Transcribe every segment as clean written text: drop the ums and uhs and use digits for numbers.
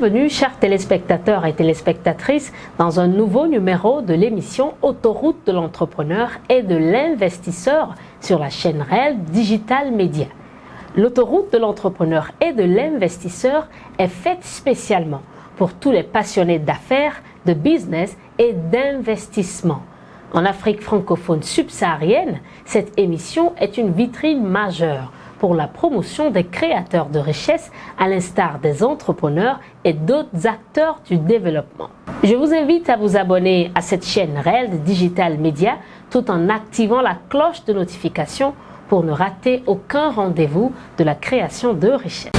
Bienvenue, chers téléspectateurs et téléspectatrices, dans un nouveau numéro de l'émission Autoroute de l'entrepreneur et de l'investisseur sur la chaîne Réel Digital Média. L'autoroute de l'entrepreneur et de l'investisseur est faite spécialement pour tous les passionnés d'affaires, de business et d'investissement. En Afrique francophone subsaharienne, cette émission est une vitrine majeure pour la promotion des créateurs de richesse, à l'instar des entrepreneurs et d'autres acteurs du développement. Je vous invite à vous abonner à cette chaîne Réel Digital Média tout en activant la cloche de notification pour ne rater aucun rendez-vous de la création de richesse.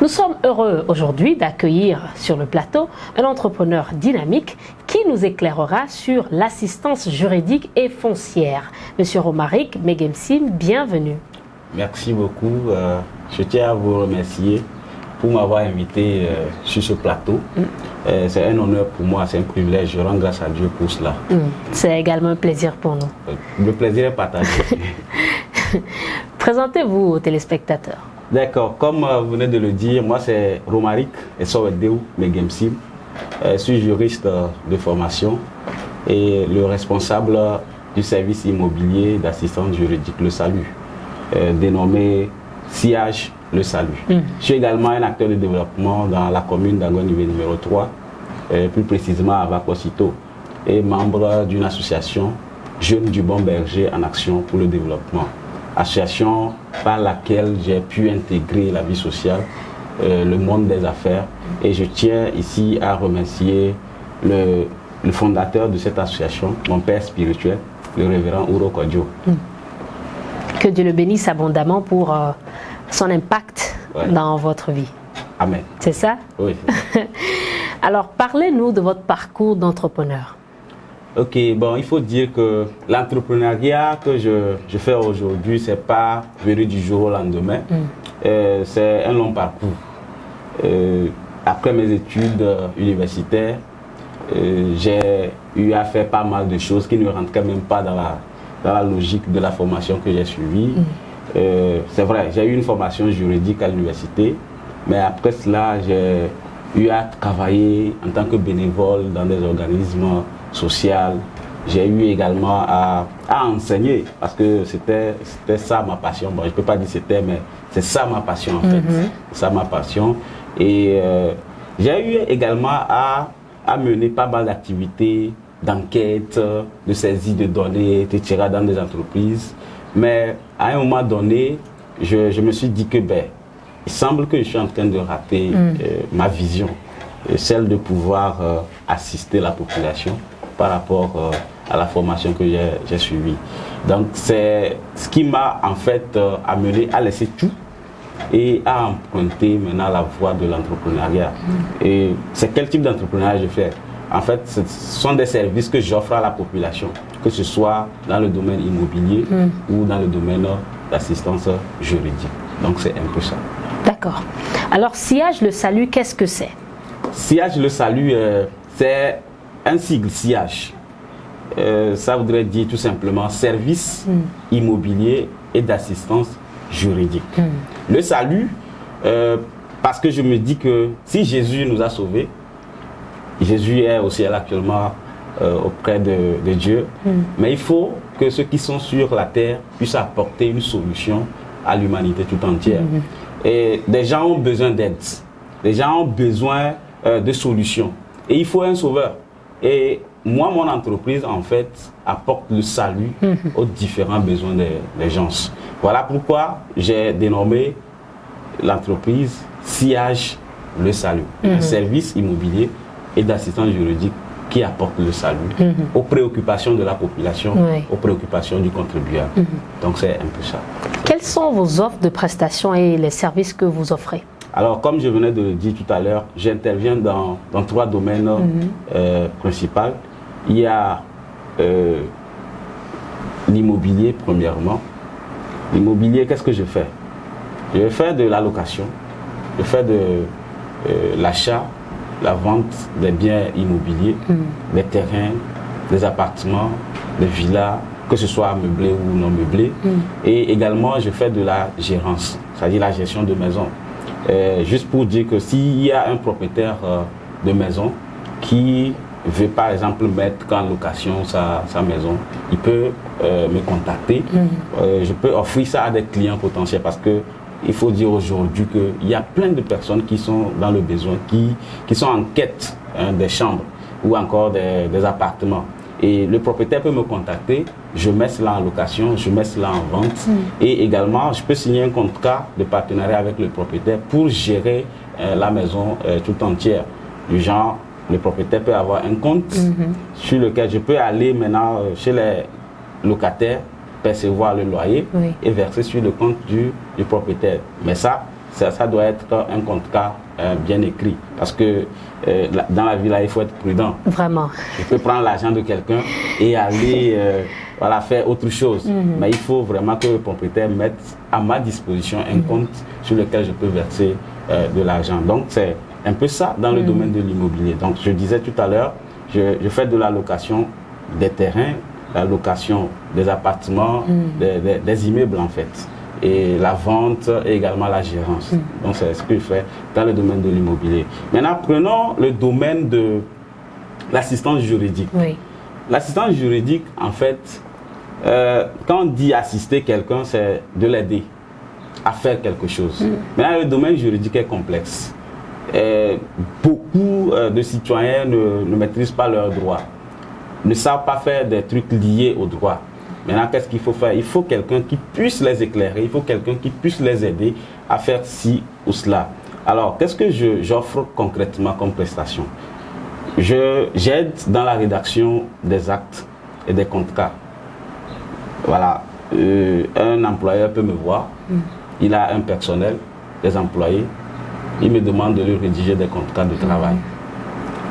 Nous sommes heureux aujourd'hui d'accueillir sur le plateau un entrepreneur dynamique qui nous éclairera sur l'assistance juridique et foncière. Monsieur Romaric Megemsim, bienvenue. Merci beaucoup. Je tiens à vous remercier pour m'avoir invité sur ce plateau. C'est un honneur pour moi, c'est un privilège. Je rends grâce à Dieu pour cela. C'est également un plaisir pour nous. Le plaisir est partagé. Présentez-vous aux téléspectateurs. D'accord, comme vous venez de le dire, moi c'est Romaric Esowedeu Megemsim. Je suis juriste de formation et le responsable du service immobilier d'assistance juridique Le Salut, dénommé SIAGE Le Salut. Je suis également un acteur de développement dans la commune d'Angonivé numéro 3, plus précisément à Vakosito, et membre d'une association Jeunes du Bon Berger en action pour le développement. Association par laquelle j'ai pu intégrer la vie sociale, le monde des affaires. Et je tiens ici à remercier le fondateur de cette association, mon père spirituel, le révérend Uro Kodjo. Que Dieu le bénisse abondamment pour son impact dans votre vie. Amen. C'est ça? Oui. Alors, parlez-nous de votre parcours d'entrepreneur. Ok, bon, il faut dire que l'entrepreneuriat que je fais aujourd'hui, c'est pas venu du jour au lendemain. C'est un long parcours. Après mes études universitaires, j'ai eu à faire pas mal de choses qui ne rentraient même pas dans la logique de la formation que j'ai suivie. C'est vrai, j'ai eu une formation juridique à l'université, mais après cela, j'ai eu à travailler en tant que bénévole dans des organismes social. J'ai eu également à enseigner parce que c'était ça ma passion. Bon, je ne peux pas dire c'était, mais c'est ça ma passion en fait. C'est ça ma passion. Et j'ai eu également à mener pas mal d'activités, d'enquête, de saisie de données, etc. dans des entreprises. Mais à un moment donné, je me suis dit que il semble que je suis en train de rater ma vision, celle de pouvoir assister la population par rapport à la formation que j'ai suivie. Donc c'est ce qui m'a en fait amené à laisser tout et à emprunter maintenant la voie de l'entrepreneuriat. Et c'est quel type d'entrepreneuriat je fais? En fait, ce sont des services que j'offre à la population, que ce soit dans le domaine immobilier ou dans le domaine d'assistance juridique. Donc c'est un peu ça. D'accord. Alors SIAGE Le Salut, qu'est-ce que c'est? SIAGE Le Salut, c'est un sigle SIAGE. Ça voudrait dire tout simplement service immobilier et d'assistance juridique. Le salut, parce que je me dis que si Jésus nous a sauvés, Jésus est au ciel actuellement auprès de Dieu, mais il faut que ceux qui sont sur la terre puissent apporter une solution à l'humanité tout entière. Et des gens ont besoin d'aide, les gens ont besoin de solutions et il faut un sauveur. Et moi, mon entreprise, en fait, apporte le salut aux différents besoins des gens. Voilà pourquoi j'ai dénommé l'entreprise SIAGE Le Salut, un service immobilier et d'assistance juridique qui apporte le salut aux préoccupations de la population, aux préoccupations du contribuable. Donc c'est un peu ça. Quelles sont vos offres de prestations et les services que vous offrez? Alors, comme je venais de le dire tout à l'heure, j'interviens dans 3 domaines principaux. Il y a l'immobilier, premièrement. L'immobilier, qu'est-ce que je fais? Je fais de la location, je fais de l'achat, la vente des biens immobiliers, des terrains, des appartements, des villas, que ce soit meublé ou non meublé. Et également, je fais de la gérance, c'est-à-dire la gestion de maison. Juste pour dire que s'il y a un propriétaire de maison qui veut par exemple mettre en location sa maison, il peut me contacter. Je peux offrir ça à des clients potentiels parce que il faut dire aujourd'hui qu'il y a plein de personnes qui sont dans le besoin, qui sont en quête des chambres ou encore des appartements. Et le propriétaire peut me contacter, je mets cela en location, je mets cela en vente. Et également, je peux signer un contrat de partenariat avec le propriétaire pour gérer la maison tout entière. Du genre, le propriétaire peut avoir un compte sur lequel je peux aller maintenant chez les locataires, percevoir le loyer et verser sur le compte du propriétaire. Mais ça doit être un contrat bien écrit. Parce que dans la vie, là, il faut être prudent. Vraiment. Je peux prendre l'argent de quelqu'un et aller faire autre chose. Mais il faut vraiment que le propriétaire mette à ma disposition un compte sur lequel je peux verser de l'argent. Donc, c'est un peu ça dans le domaine de l'immobilier. Donc, je disais tout à l'heure, je fais de la location des terrains, la location des appartements, des immeubles en fait. Et la vente et également la gérance. Donc c'est ce que je fais dans le domaine de l'immobilier. Maintenant, prenons le domaine de l'assistance juridique. L'assistance juridique, en fait, quand on dit assister quelqu'un, c'est de l'aider à faire quelque chose. Maintenant, le domaine juridique est complexe. Beaucoup de citoyens ne maîtrisent pas leurs droits, ne savent pas faire des trucs liés au droit. Maintenant, qu'est-ce qu'il faut faire? Il faut quelqu'un qui puisse les éclairer, il faut quelqu'un qui puisse les aider à faire ci ou cela. Alors, qu'est-ce que j'offre concrètement comme prestation? J'aide dans la rédaction des actes et des contrats. Voilà, un employeur peut me voir, il a un personnel, des employés, il me demande de lui rédiger des contrats de travail.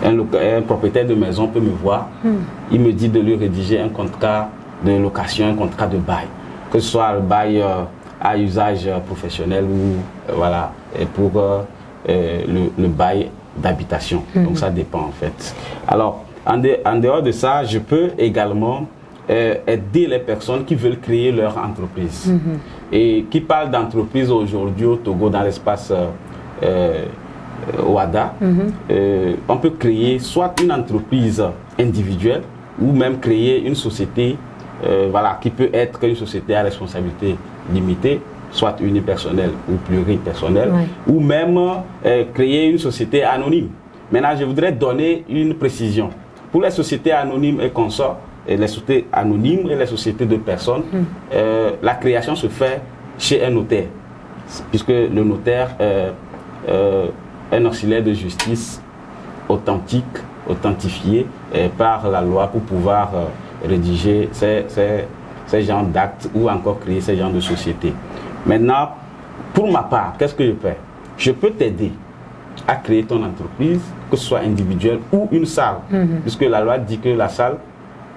Un propriétaire de maison peut me voir, il me dit de lui rédiger un contrat de location, un contrat de bail, que ce soit le bail à usage professionnel ou pour le bail d'habitation. Donc ça dépend en fait. Alors, en dehors de ça, je peux également aider les personnes qui veulent créer leur entreprise. Et qui parlent d'entreprise aujourd'hui au Togo dans l'espace OADA, on peut créer soit une entreprise individuelle ou même créer une société qui peut être une société à responsabilité limitée, soit unipersonnelle ou pluripersonnelle, ou même créer une société anonyme. Maintenant, je voudrais donner une précision. Pour les sociétés anonymes et consorts, les sociétés anonymes et les sociétés de personnes, la création se fait chez un notaire, puisque le notaire est un auxiliaire de justice authentique, authentifié par la loi pour pouvoir rédiger ces genres d'actes ou encore créer ces genres de sociétés. Maintenant, pour ma part, qu'est-ce que je fais? Je peux t'aider à créer ton entreprise, que ce soit individuelle ou une salle, puisque la loi dit que la salle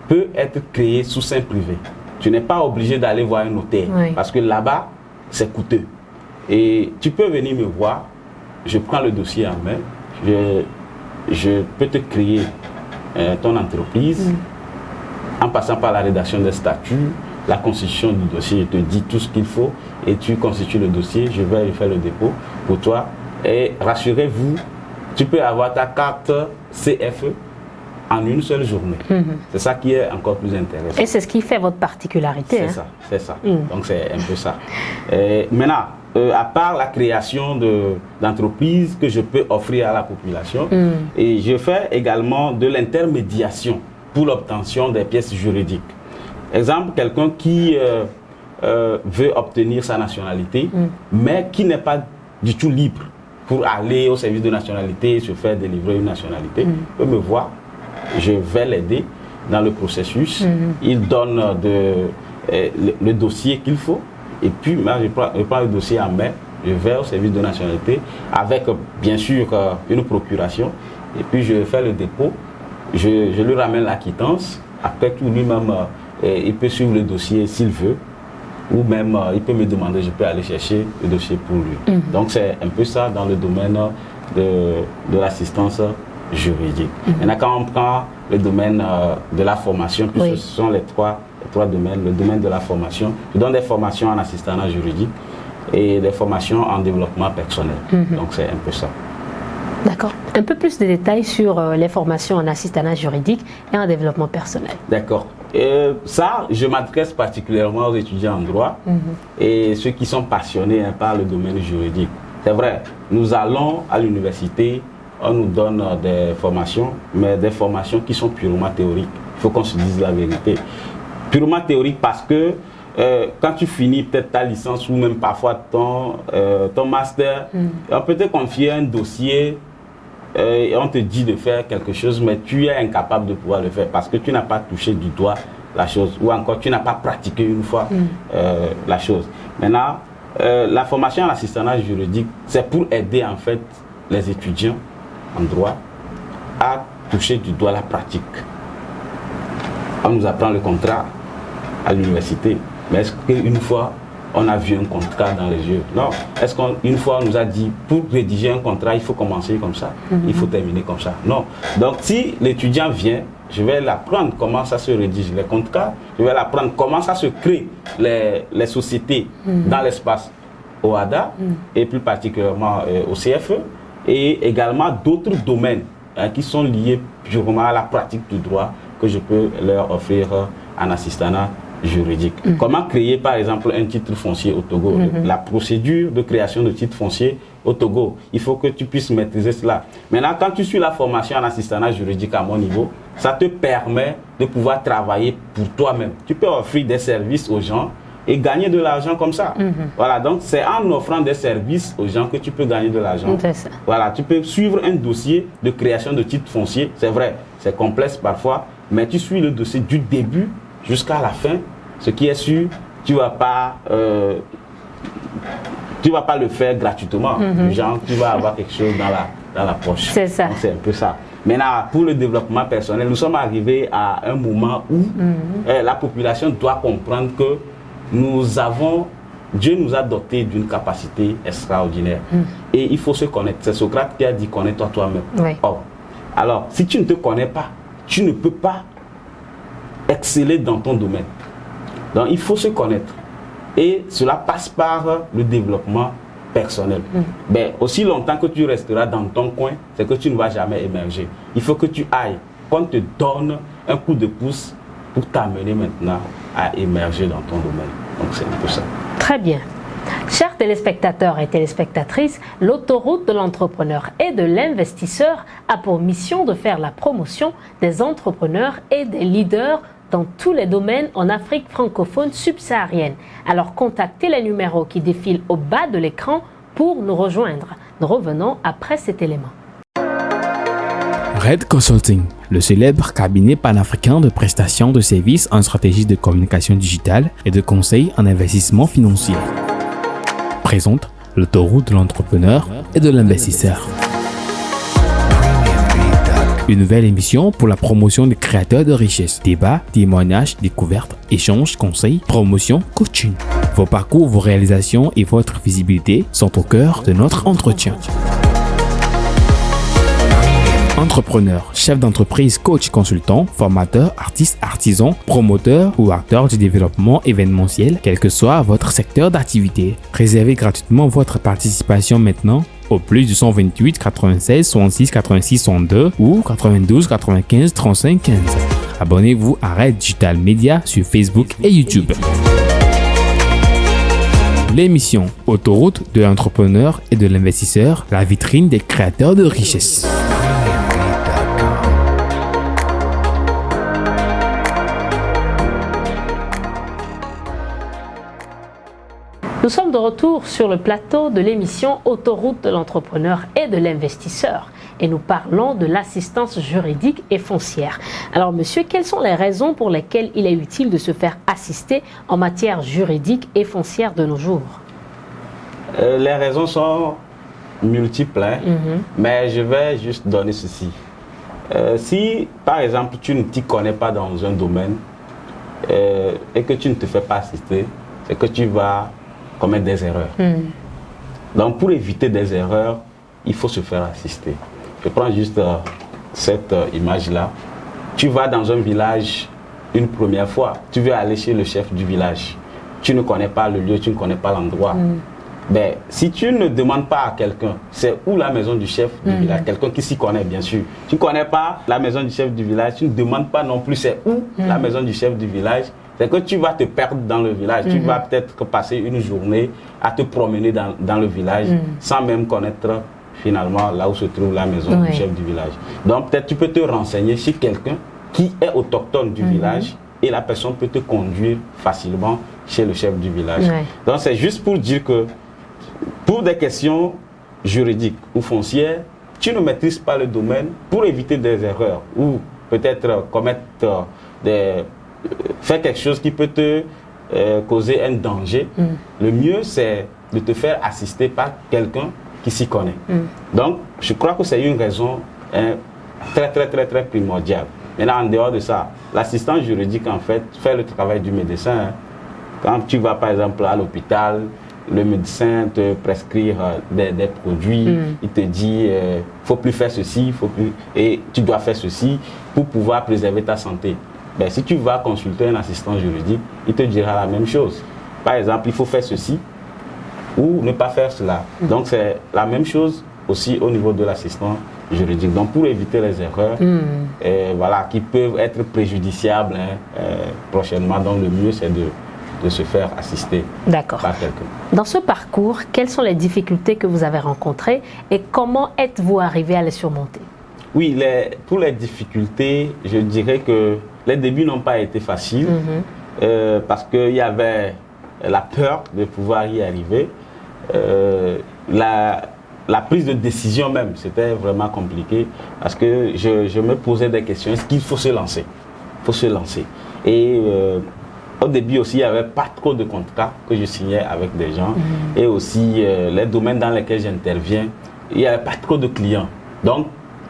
peut être créée sous seing privé. Tu n'es pas obligé d'aller voir un notaire, parce que là-bas, c'est coûteux. Et tu peux venir me voir, je prends le dossier en main, je peux te créer ton entreprise, en passant par la rédaction des statuts, la constitution du dossier, je te dis tout ce qu'il faut et tu constitues le dossier, je vais faire le dépôt pour toi. Et rassurez-vous, tu peux avoir ta carte CFE en une seule journée. C'est ça qui est encore plus intéressant. Et c'est ce qui fait votre particularité. C'est ça. Donc c'est un peu ça. Maintenant, à part la création d'entreprises que je peux offrir à la population, et je fais également de l'intermédiation pour l'obtention des pièces juridiques. Exemple, quelqu'un qui veut obtenir sa nationalité, mais qui n'est pas du tout libre pour aller au service de nationalité et se faire délivrer une nationalité, peut me voir, je vais l'aider dans le processus, il donne le dossier qu'il faut, et puis moi, je prends le dossier en main, je vais au service de nationalité avec bien sûr une procuration, et puis je fais le dépôt. Je lui ramène la quittance. Après tout, lui-même, il peut suivre le dossier s'il veut. Ou même, il peut me demander, je peux aller chercher le dossier pour lui. Donc, c'est un peu ça dans le domaine de l'assistance juridique. Maintenant, quand on prend le domaine de la formation, puisque ce sont les trois les 3 domaines, le domaine de la formation. Je donne des formations en assistanat juridique et des formations en développement personnel. Donc c'est un peu ça. D'accord. Un peu plus de détails sur les formations en assistanat juridique et en développement personnel. D'accord. Ça, je m'adresse particulièrement aux étudiants en droit et ceux qui sont passionnés par le domaine juridique. C'est vrai, nous allons à l'université, on nous donne des formations, mais des formations qui sont purement théoriques. Il faut qu'on se dise la vérité. Purement théorique parce que quand tu finis peut-être ta licence ou même parfois ton master, on peut te confier un dossier et on te dit de faire quelque chose, mais tu es incapable de pouvoir le faire parce que tu n'as pas touché du doigt la chose ou encore tu n'as pas pratiqué une fois la chose. Maintenant, la formation en assistanat juridique, c'est pour aider en fait les étudiants en droit à toucher du doigt la pratique. On nous apprend le contrat à l'université, mais est-ce qu'une fois on a vu un contrat dans les yeux? Non. Est-ce qu'une fois on nous a dit pour rédiger un contrat il faut commencer comme ça, il faut terminer comme ça? Non. Donc si l'étudiant vient, je vais l'apprendre comment ça se rédige les contrats, je vais l'apprendre comment ça se crée les sociétés dans l'espace OHADA et plus particulièrement au CFE et également d'autres domaines qui sont liés purement à la pratique du droit que je peux leur offrir en assistanat juridique. Comment créer par exemple un titre foncier au Togo? La procédure de création de titre foncier au Togo, il faut que tu puisses maîtriser cela. Maintenant, quand tu suis la formation en assistanat juridique à mon niveau, ça te permet de pouvoir travailler pour toi-même. Tu peux offrir des services aux gens et gagner de l'argent comme ça. Voilà, donc c'est en offrant des services aux gens que tu peux gagner de l'argent. Voilà, tu peux suivre un dossier de création de titre foncier. C'est vrai, c'est complexe parfois, mais tu suis le dossier du début jusqu'à la fin. Ce qui est sûr, tu vas pas le faire gratuitement. Genre, tu vas avoir quelque chose dans la poche. C'est ça. Donc, c'est un peu ça. Maintenant, pour le développement personnel, nous sommes arrivés à un moment où la population doit comprendre que Dieu nous a dotés d'une capacité extraordinaire. Et il faut se connaître. C'est Socrate qui a dit connais-toi toi-même. Oui. Alors, si tu ne te connais pas, tu ne peux pas exceller dans ton domaine. Donc, il faut se connaître. Et cela passe par le développement personnel. Mais aussi longtemps que tu resteras dans ton coin, c'est que tu ne vas jamais émerger. Il faut que tu ailles, qu'on te donne un coup de pouce pour t'amener maintenant à émerger dans ton domaine. Donc, c'est un peu ça. Très bien. Chers téléspectateurs et téléspectatrices, l'autoroute de l'entrepreneur et de l'investisseur a pour mission de faire la promotion des entrepreneurs et des leaders dans tous les domaines en Afrique francophone subsaharienne. Alors contactez les numéros qui défilent au bas de l'écran pour nous rejoindre. Nous revenons après cet élément. Red Consulting, le célèbre cabinet panafricain de prestations de services en stratégie de communication digitale et de conseil en investissement financier, présente l'autoroute de l'entrepreneur et de l'investisseur. Une nouvelle émission pour la promotion des créateurs de richesse. Débats, témoignages, découvertes, échanges, conseils, promotion, coaching. Vos parcours, vos réalisations et votre visibilité sont au cœur de notre entretien. Entrepreneur, chef d'entreprise, coach, consultant, formateur, artiste, artisan, promoteur ou acteur du développement événementiel, quel que soit votre secteur d'activité. Réservez gratuitement votre participation maintenant au plus du 128 96 66 86 62 ou 92 95 35 15. Abonnez-vous à Red Digital Media sur Facebook et YouTube. L'émission Autoroute de l'entrepreneur et de l'investisseur, la vitrine des créateurs de richesse. Nous sommes de retour sur le plateau de l'émission Autoroute de l'entrepreneur et de l'investisseur et nous parlons de l'assistance juridique et foncière. Alors monsieur, quelles sont les raisons pour lesquelles il est utile de se faire assister en matière juridique et foncière de nos jours? Les raisons sont multiples, mais je vais juste donner ceci. Si par exemple tu ne t'y connais pas dans un domaine et que tu ne te fais pas assister, c'est que tu vas commettre des erreurs. Donc pour éviter des erreurs, il faut se faire assister. Je prends juste cette image-là. Tu vas dans un village une première fois. Tu veux aller chez le chef du village. Tu ne connais pas le lieu, tu ne connais pas l'endroit. Ben, si tu ne demandes pas à quelqu'un, c'est où la maison du chef du village, quelqu'un qui s'y connaît bien sûr. Tu ne connais pas la maison du chef du village, tu ne demandes pas non plus c'est où la maison du chef du village. C'est que tu vas te perdre dans le village. Tu vas peut-être passer une journée à te promener dans le village sans même connaître finalement là où se trouve la maison du chef du village. Donc peut-être tu peux te renseigner chez quelqu'un qui est autochtone du village et la personne peut te conduire facilement chez le chef du village. Donc c'est juste pour dire que pour des questions juridiques ou foncières, tu ne maîtrises pas le domaine pour éviter des erreurs ou peut-être commettre faire quelque chose qui peut te causer un danger. Le mieux c'est de te faire assister par quelqu'un qui s'y connaît. Donc je crois que c'est une raison très primordiale. Maintenant en dehors de ça, l'assistant juridique en fait fait le travail du médecin. Quand tu vas par exemple à l'hôpital, le médecin te prescrit des produits, il te dit faut plus faire ceci, et tu dois faire ceci pour pouvoir préserver ta santé. Ben, si tu vas consulter un assistant juridique, il te dira la même chose. Par exemple, il faut faire ceci ou ne pas faire cela. Donc c'est la même chose aussi au niveau de l'assistant juridique. Donc pour éviter les erreurs voilà, qui peuvent être préjudiciables prochainement, donc le mieux c'est de se faire assister par quelqu'un. Dans ce parcours, quelles sont les difficultés que vous avez rencontrées et comment êtes-vous arrivé à les surmonter? Oui, pour les difficultés, je dirais que les débuts n'ont pas été faciles parce qu'il y avait la peur de pouvoir y arriver. La prise de décision même, c'était vraiment compliqué parce que je me posais des questions. Est-ce qu'il faut se lancer? Il faut se lancer. Et au début aussi, il n'y avait pas trop de contrats que je signais avec des gens. Et aussi, les domaines dans lesquels j'interviens, il n'y avait pas trop de clients. Donc,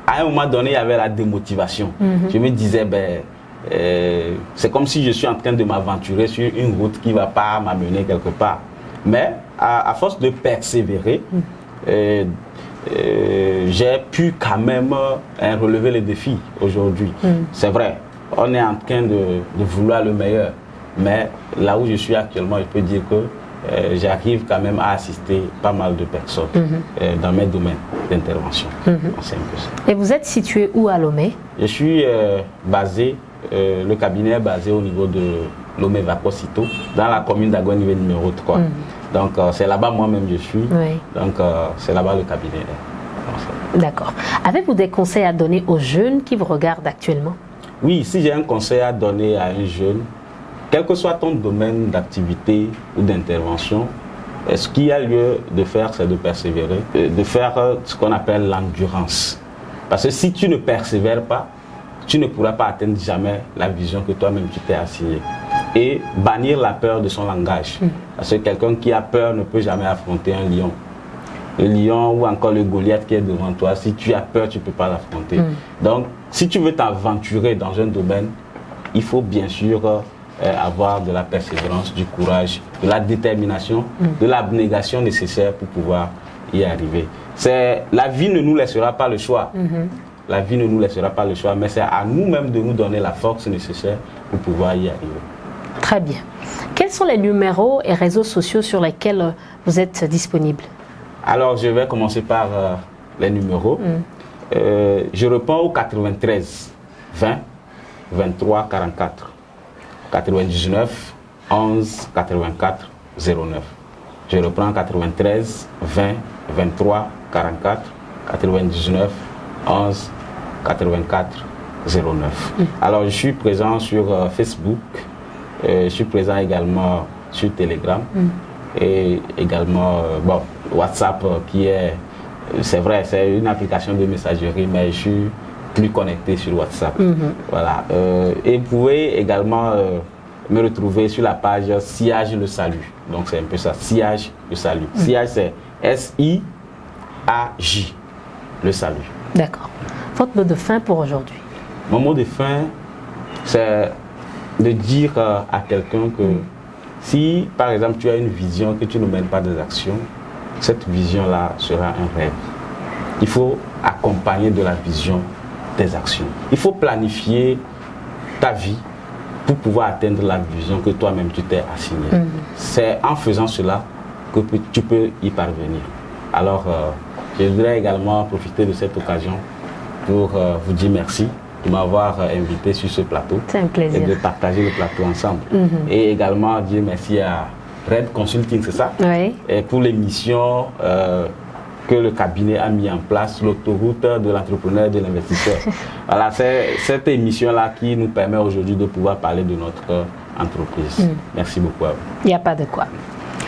à un moment donné, il y avait la démotivation. Je me disais, c'est comme si je suis en train de m'aventurer sur une route qui ne va pas m'amener quelque part. Mais à force de persévérer, j'ai pu quand même relever les défis aujourd'hui. C'est vrai, on est en train de vouloir le meilleur. Mais là où je suis actuellement, je peux dire que j'arrive quand même à assister pas mal de personnes dans mes domaines d'intervention. C'est un peu ça. Et vous êtes situé où à Lomé? Je suis basé, le cabinet est basé au niveau de Lomé-Vacosito, dans la commune d'Aguanivé numéro 3. Donc c'est là-bas moi-même je suis. Donc c'est là-bas le cabinet est. D'accord. Avez-vous des conseils à donner aux jeunes qui vous regardent actuellement? Oui, si j'ai un conseil à donner à un jeune, quel que soit ton domaine d'activité ou d'intervention, ce qu'il y a lieu de faire, c'est de persévérer, de faire ce qu'on appelle l'endurance. Parce que si tu ne persévères pas, tu ne pourras pas atteindre jamais la vision que toi-même tu t'es assignée. Et bannir la peur de son langage. Parce que quelqu'un qui a peur ne peut jamais affronter un lion. Le lion ou encore le Goliath qui est devant toi, si tu as peur, tu ne peux pas l'affronter. Donc, si tu veux t'aventurer dans un domaine, il faut bien sûr avoir de la persévérance, du courage, de la détermination, de l'abnégation nécessaire pour pouvoir y arriver. La vie ne nous laissera pas le choix. La vie ne nous laissera pas le choix, mais c'est à nous-mêmes de nous donner la force nécessaire pour pouvoir y arriver. Très bien. Quels sont les numéros et réseaux sociaux sur lesquels vous êtes disponible? Alors, je vais commencer par les numéros. Je réponds au 93 20 23 44. 99 11 84 09. Je reprends 93 20 23 44 99 11 84 09. Alors je suis présent sur Facebook, je suis présent également sur Telegram et également WhatsApp qui est, c'est vrai, c'est une application de messagerie, mais je suis plus connecté sur WhatsApp. Voilà. Et vous pouvez également me retrouver sur la page Sillage le Salut. Donc c'est un peu ça, Sillage le Salut. Sillage c'est S-I-A-J, le Salut. D'accord. Votre mot de fin pour aujourd'hui? Mon mot de fin, c'est de dire à quelqu'un que si par exemple tu as une vision que tu ne mènes pas des actions, cette vision-là sera un rêve. Il faut accompagner de la vision des actions. Il faut planifier ta vie pour pouvoir atteindre la vision que toi-même tu t'es assignée. C'est en faisant cela que tu peux y parvenir. Alors, je voudrais également profiter de cette occasion pour vous dire merci de m'avoir invité sur ce plateau. C'est un plaisir. Et de partager le plateau ensemble. Et également dire merci à Red Consulting, c'est ça? Oui. Et pour l'émission que le cabinet a mis en place, l'autoroute de l'entrepreneur et de l'investisseur. Voilà, c'est cette émission-là qui nous permet aujourd'hui de pouvoir parler de notre entreprise. Merci beaucoup à vous. Il n'y a pas de quoi.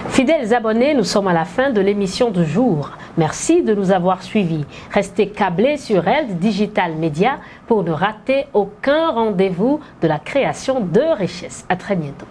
Fidèles abonnés, nous sommes à la fin de l'émission du jour. Merci de nous avoir suivis. Restez câblés sur Red Digital Media pour ne rater aucun rendez-vous de la création de richesses. À très bientôt.